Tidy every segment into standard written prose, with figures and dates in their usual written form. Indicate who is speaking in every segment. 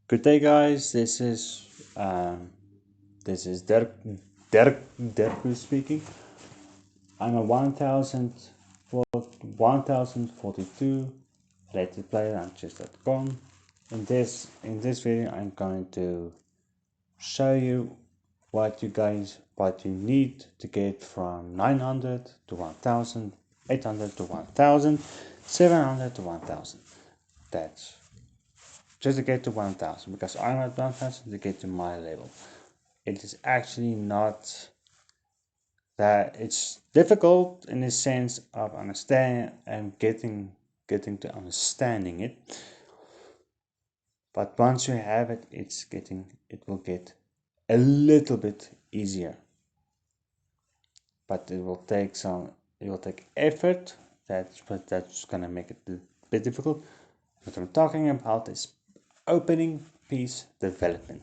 Speaker 1: Good day, guys. This is Derku speaking. I'm a 1042 rated player on chess.com. In this video, I'm going to show you what you need to get from 900 to 1000, 800 to 1000, 700 to 1000. That's just to get to 1000 because I'm at 1000 to get to my level. It is actually not that it's difficult in the sense of understanding and getting to understanding it, but once you have it, it will get a little bit easier, but it will take effort. That's gonna make it a bit difficult. What I'm talking about is opening piece development.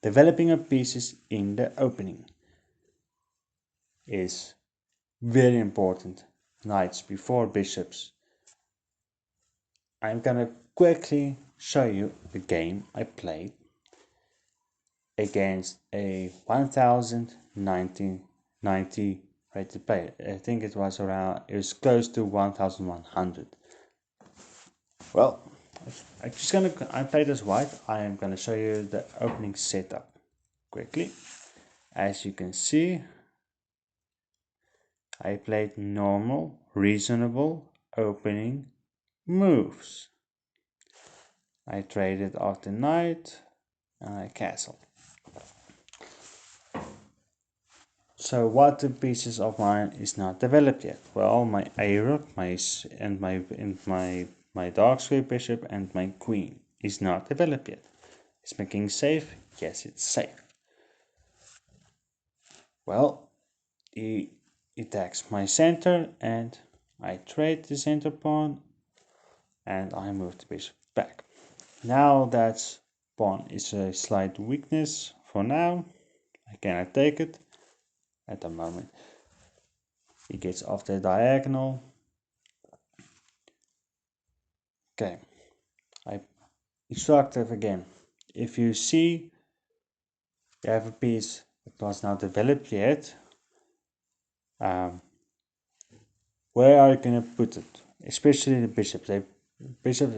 Speaker 1: Developing a pieces in the opening is very important. Knights before bishops. I'm gonna quickly show you the game I played against a 1090 rated player. I think it was close to 1100. Well, I played as white. I am gonna show you the opening setup quickly. As you can see, I played normal, reasonable opening moves. I traded off the knight and I castled. So what the pieces of mine is not developed yet? Well, my a rook, my dark square bishop and my queen is not developed yet. Is my king safe? Yes, it's safe. Well, he attacks my center and I trade the center pawn and I move the bishop back. Now that pawn is a slight weakness for now. I cannot take it at the moment. He gets off the diagonal. Okay, I instructive again. If you see you have a piece that was not developed yet, where are you going to put it? Especially the bishop. The bishop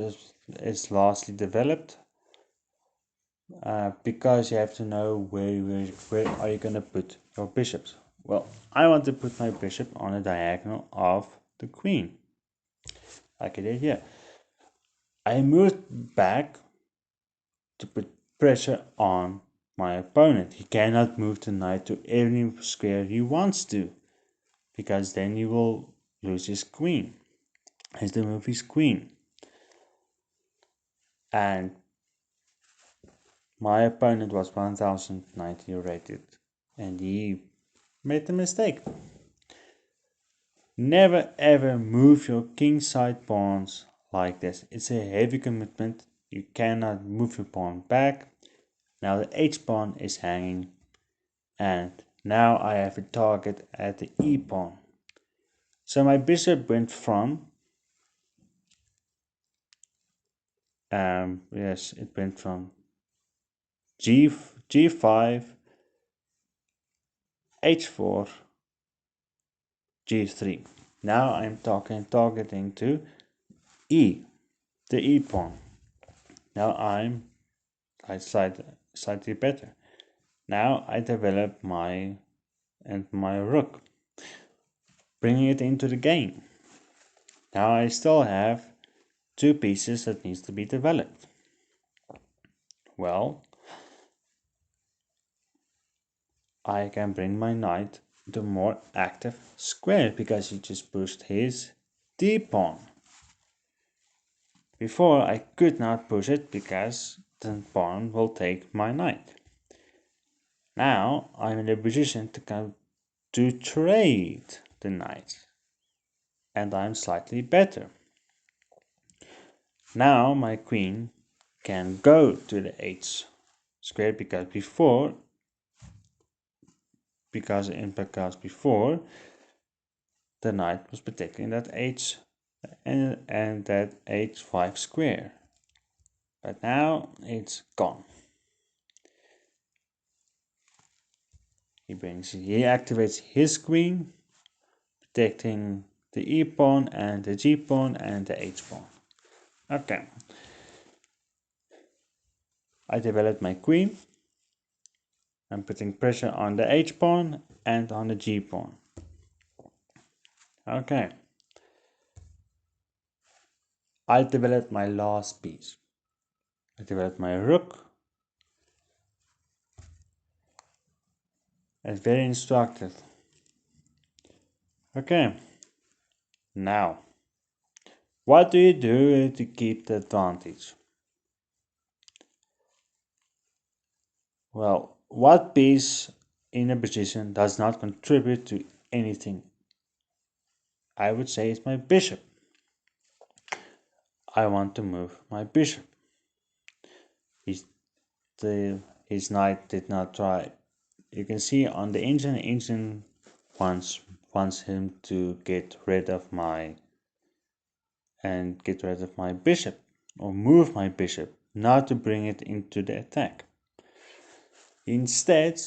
Speaker 1: is lastly developed because you have to know where are you going to put your bishops. Well, I want to put my bishop on the diagonal of the queen, like I did here. I moved back to put pressure on my opponent. He cannot move the knight to any square he wants to, because then he will lose his queen. He has to move his queen. And my opponent was 1090 rated, and he made a mistake. Never ever move your kingside pawns like this. It's a heavy commitment. You cannot move your pawn back. Now the h pawn is hanging, and now I have a target at the e pawn. So my bishop went from it went from g5, h4, g3. Now I'm targeting to e, the e pawn. Now I slightly better. Now I develop my rook, bringing it into the game. Now I still have two pieces that needs to be developed. Well, I can bring my knight to more active square because he just pushed his d pawn. Before I could not push it because the pawn will take my knight. Now I'm in a position to trade the knight, and I'm slightly better. Now my queen can go to the h square because before the knight was protecting that h and that h5 square. But now it's gone. He activates his queen, protecting the E pawn and the G pawn and the H pawn. Okay. I developed my queen. I'm putting pressure on the H pawn and on the G pawn. Okay. I developed my last piece. I developed my rook. It's very instructive. Okay. Now, what do you do to keep the advantage? Well, what piece in a position does not contribute to anything? I would say it's my bishop. I want to move my bishop. His knight did not try. You can see on the engine wants him to get rid of my bishop, or move my bishop, not to bring it into the attack. Instead,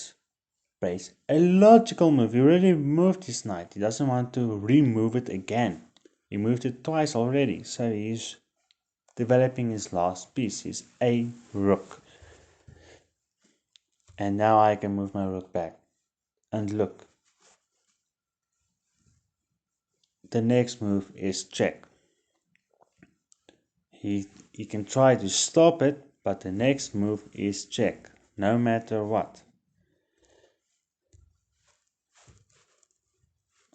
Speaker 1: plays a logical move. He already moved his knight. He doesn't want to remove it again. He moved it twice already, so he's developing his last piece, his A rook. And now I can move my rook back. And look, the next move is check. He can try to stop it, but the next move is check, no matter what.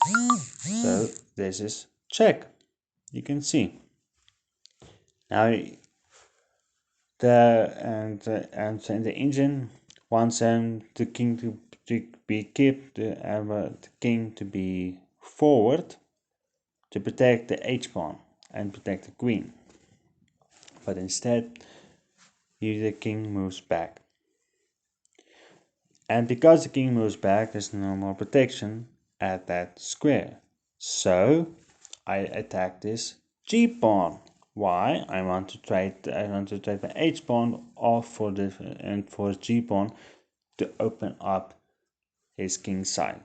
Speaker 1: So this is check. You can see. Now the engine wants the king to be kept, the king to be forward to protect the H pawn and protect the queen. But instead, the king moves back. And because the king moves back, there's no more protection at that square. So I attack this G pawn. Why? I want to trade my H pawn off for G pawn to open up his king side.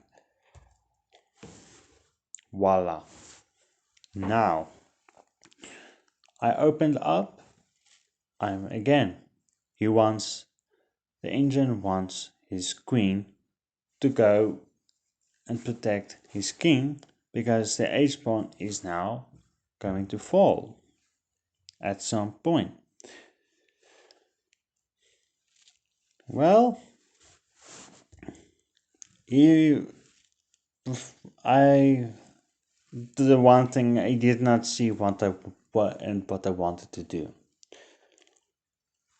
Speaker 1: Voila. Now I opened up. The engine wants his queen to go and protect his king, because the H pawn is now going to fall at some point. Well, the one thing I did not see what I wanted to do.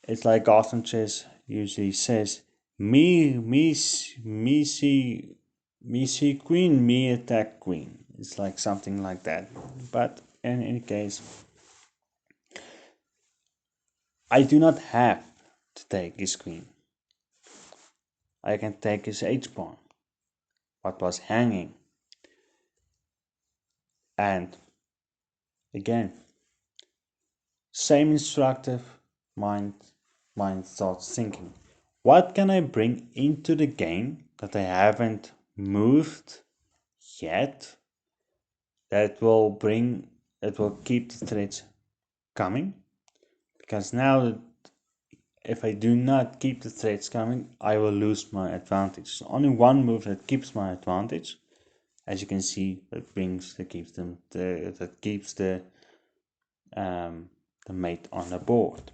Speaker 1: It's like Gotham Chess usually says, me see queen, me attack queen. It's like something like that. But in any case, I do not have to take his queen. I can take his H pawn, what was hanging. And again, same instructive mind starts thinking, what can I bring into the game that I haven't moved yet that will keep the threats coming? Because now, if I do not keep the threats coming, I will lose my advantage. So only one move that keeps my advantage, as you can see, that keeps the mate on the board.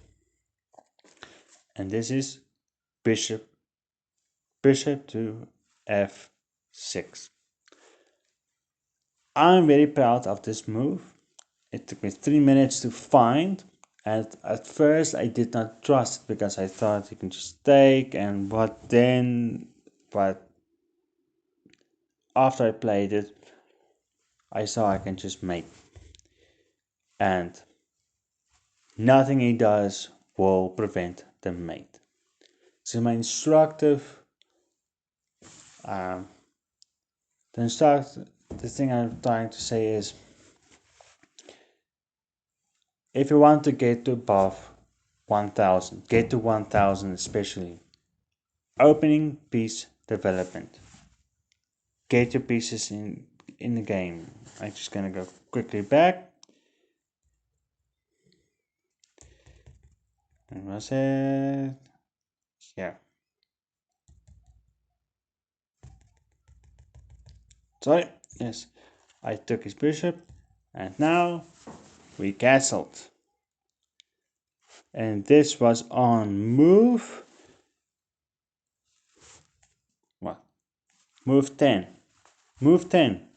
Speaker 1: And this is bishop to f6. I'm very proud of this move. It took me 3 minutes to find, and at first I did not trust it because I thought you can just take but after I played it, I saw I can just mate, and nothing he does will prevent the mate. So my instructive, the thing I'm trying to say is, if you want to get above 1000. Get to 1000 especially. Opening piece development. Get your pieces in the game. I'm just gonna go quickly back. And was it? Yeah. Sorry. Yes. I took his bishop. And now we castled. And this was on move. What? Move 10. Move 10.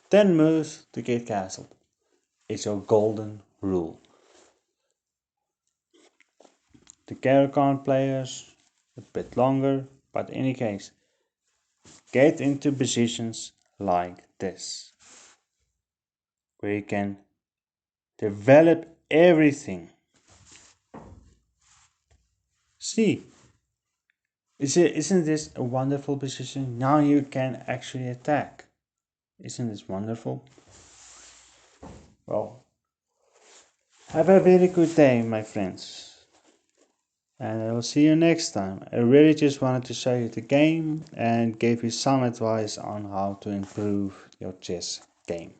Speaker 1: 10 moves to get castled. It's your golden rule. The Caro-Kann players a bit longer, but in any case, get into positions like this, where you can develop everything. See, isn't this a wonderful position? Now you can actually attack. Isn't this wonderful? Well, have a very good day, my friends. And I will see you next time. I really just wanted to show you the game and gave you some advice on how to improve your chess game.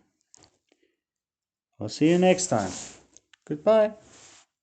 Speaker 1: I'll see you next time. Goodbye.